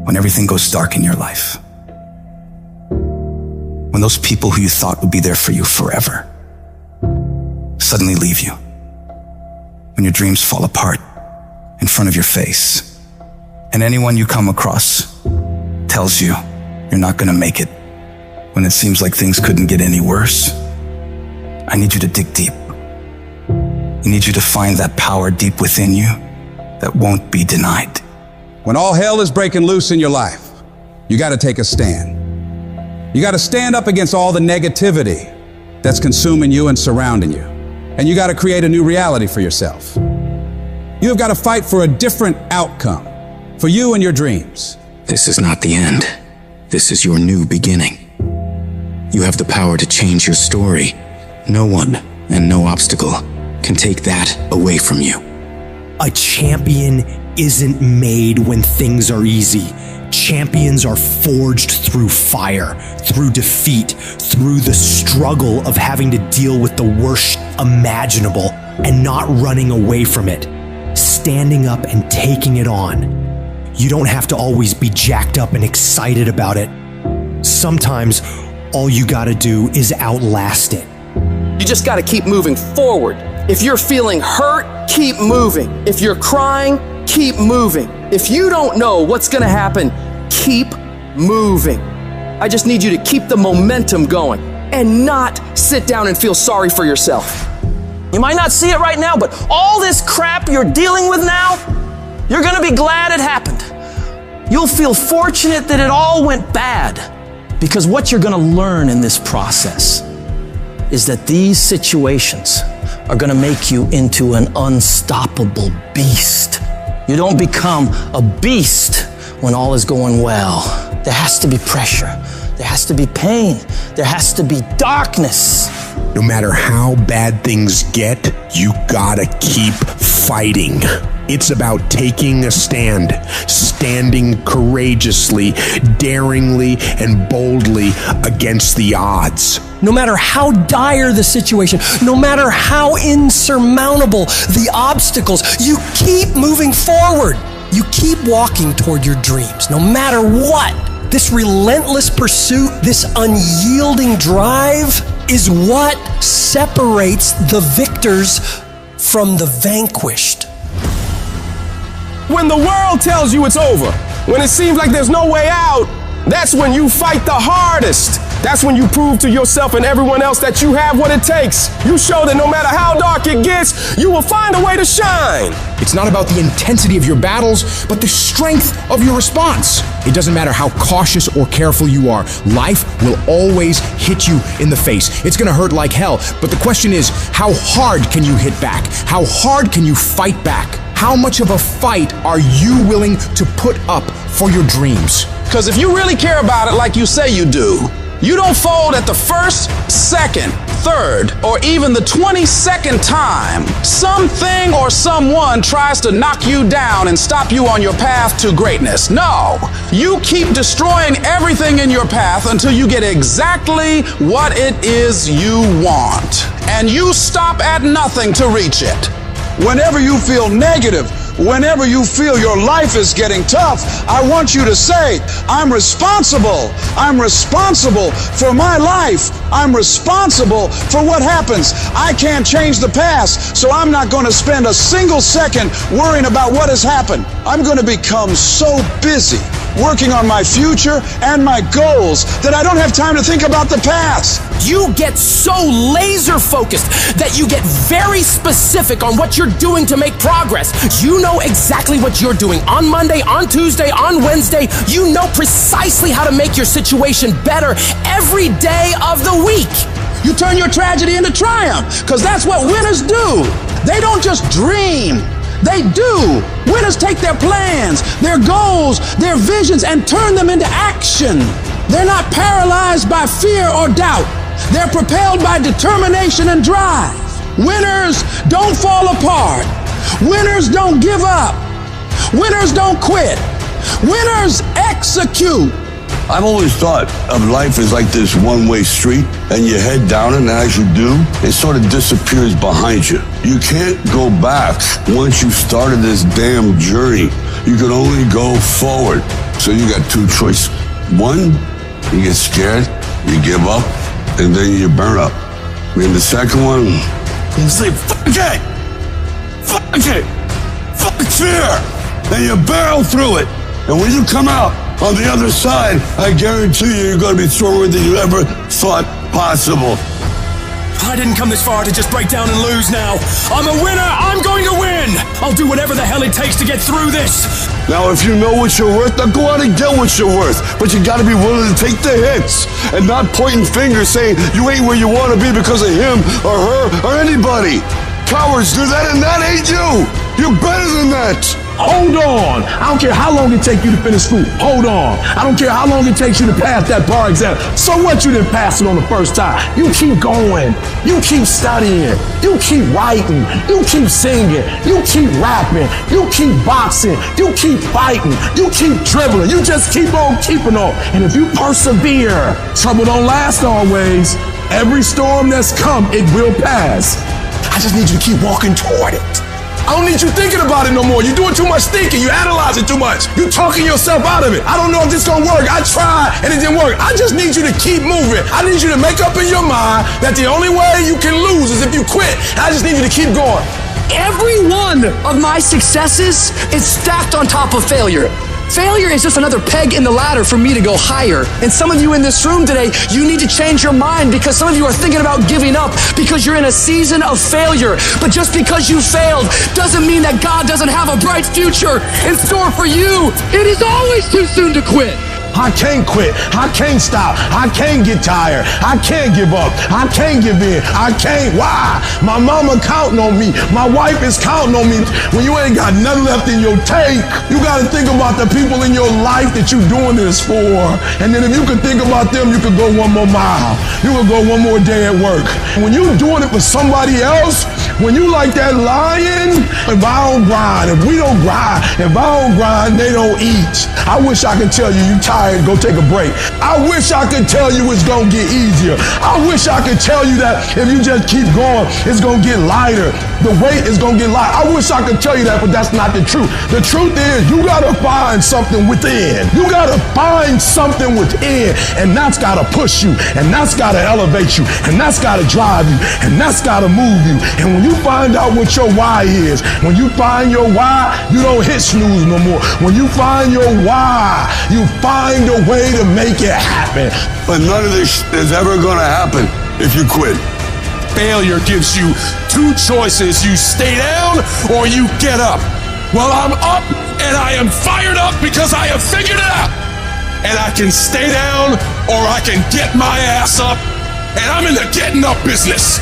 when everything goes dark in your life. When those people who you thought would be there for you forever suddenly leave you. When your dreams fall apart in front of your face, and anyone you come across tells you you're not going to make it when it seems like things couldn't get any worse. I need you to dig deep. I need you to find that power deep within you that won't be denied. When all hell is breaking loose in your life, you got to take a stand. You got to stand up against all the negativity that's consuming you and surrounding you. And you got to create a new reality for yourself. You have got to fight for a different outcome for you and your dreams. This is not the end. This is your new beginning. You have the power to change your story. No one and no obstacle can take that away from you. A champion isn't made when things are easy. Champions are forged through fire, through defeat, through the struggle of having to deal with the worst imaginable and not running away from it, standing up and taking it on. You don't have to always be jacked up and excited about it. Sometimes all you gotta do is outlast it. You just gotta keep moving forward. If you're feeling hurt, keep moving. If you're crying, keep moving. If you don't know what's gonna happen, keep moving. I just need you to keep the momentum going and not sit down and feel sorry for yourself. You might not see it right now, but all this crap you're dealing with now, you're gonna be glad it happened. You'll feel fortunate that it all went bad, because what you're gonna learn in this process is that these situations are gonna make you into an unstoppable beast. You don't become a beast when all is going well. There has to be pressure. There has to be pain. There has to be darkness. No matter how bad things get, you gotta keep fighting. It's about taking a stand, standing courageously, daringly, and boldly against the odds. No matter how dire the situation, no matter how insurmountable the obstacles, you keep moving forward. You keep walking toward your dreams, no matter what. This relentless pursuit, this unyielding drive is what separates the victors from the vanquished. When the world tells you it's over, when it seems like there's no way out, that's when you fight the hardest. That's when you prove to yourself and everyone else that you have what it takes. You show that no matter how dark it gets, you will find a way to shine. It's not about the intensity of your battles, but the strength of your response. It doesn't matter how cautious or careful you are. Life will always hit you in the face. It's gonna hurt like hell, but the question is, how hard can you hit back? How hard can you fight back? How much of a fight are you willing to put up for your dreams? Because if you really care about it like you say you do, you don't fold at the first, second, third, or even the 22nd time something or someone tries to knock you down and stop you on your path to greatness. No, you keep destroying everything in your path until you get exactly what it is you want. And you stop at nothing to reach it. Whenever you feel negative, whenever you feel your life is getting tough, I want you to say, I'm responsible. I'm responsible for my life. I'm responsible for what happens. I can't change the past, so I'm not going to spend a single second worrying about what has happened. I'm going to become so busy working on my future and my goals that I don't have time to think about the past. You get so laser focused that you get very specific on what you're doing to make progress. You know exactly what you're doing on Monday, on Tuesday, on Wednesday. You know precisely how to make your situation better every day of the week. You turn your tragedy into triumph, because that's what winners do. They don't just dream. They do. Winners take their plans, their goals, their visions, and turn them into action. They're not paralyzed by fear or doubt. They're propelled by determination and drive. Winners don't fall apart. Winners don't give up. Winners don't quit. Winners execute. I've always thought of life as like this one-way street, and you head down it, and as you do, it sort of disappears behind you. You can't go back once you started this damn journey. You can only go forward. So you got two choices. One, you get scared, you give up, and then you burn up. And the second one, you say, fuck it! Fuck it! Fuck fear! And you barrel through it. And when you come out on the other side, I guarantee you're going to be stronger than you ever thought possible. I didn't come this far to just break down and lose now. I'm a winner! I'm going to win! I'll do whatever the hell it takes to get through this. Now, if you know what you're worth, now go out and get what you're worth. But you got to be willing to take the hits and not pointing fingers saying you ain't where you want to be because of him or her or anybody. Cowards do that, and that ain't you. You're better than that. Hold on. I don't care how long it takes you to finish school. Hold on. I don't care how long it takes you to pass that bar exam. So what, you didn't pass it on the first time? You keep going. You keep studying. You keep writing. You keep singing. You keep rapping. You keep boxing. You keep fighting. You keep dribbling. You just keep on keeping on. And if you persevere, trouble don't last always. Every storm that's come, it will pass. I just need you to keep walking toward it. I don't need you thinking about it no more. You're doing too much thinking. You analyzing too much. You're talking yourself out of it. I don't know if this gonna work. I tried and it didn't work. I just need you to keep moving. I need you to make up in your mind that the only way you can lose is if you quit. I just need you to keep going. Every one of my successes is stacked on top of failure. Failure is just another peg in the ladder for me to go higher. And some of you in this room today, you need to change your mind because some of you are thinking about giving up because you're in a season of failure. But just because you failed doesn't mean that God doesn't have a bright future in store for you. It is always too soon to quit. I can't quit. I can't stop. I can't get tired. I can't give up. I can't give in. I can't. Why? My mama counting on me. My wife is counting on me. When you ain't got nothing left in your tank, you got to think about the people in your life that you're doing this for. And then if you could think about them, you could go one more mile. You could go one more day at work. When you're doing it for somebody else, when you like that lion, if I don't grind, if we don't grind, if I don't grind, they don't eat. I wish I could tell you tired. Go take a break. I wish I could tell you it's gonna get easier. I wish I could tell you that if you just keep going, it's gonna get lighter. The weight is gonna get light. I wish I could tell you that, but that's not the truth. The truth is you gotta find something within. You gotta find something within, and that's gotta push you, and that's gotta elevate you, and that's gotta drive you, and that's gotta move you. And when you find out what your why is, when you find your why, you don't hit snooze no more. When you find your why, you find a way to make it happen. But none of this is ever gonna happen if you quit. Failure gives you two choices. You stay down or you get up. Well, I'm up and I am fired up because I have figured it out. And I can stay down or I can get my ass up. And I'm in the getting up business.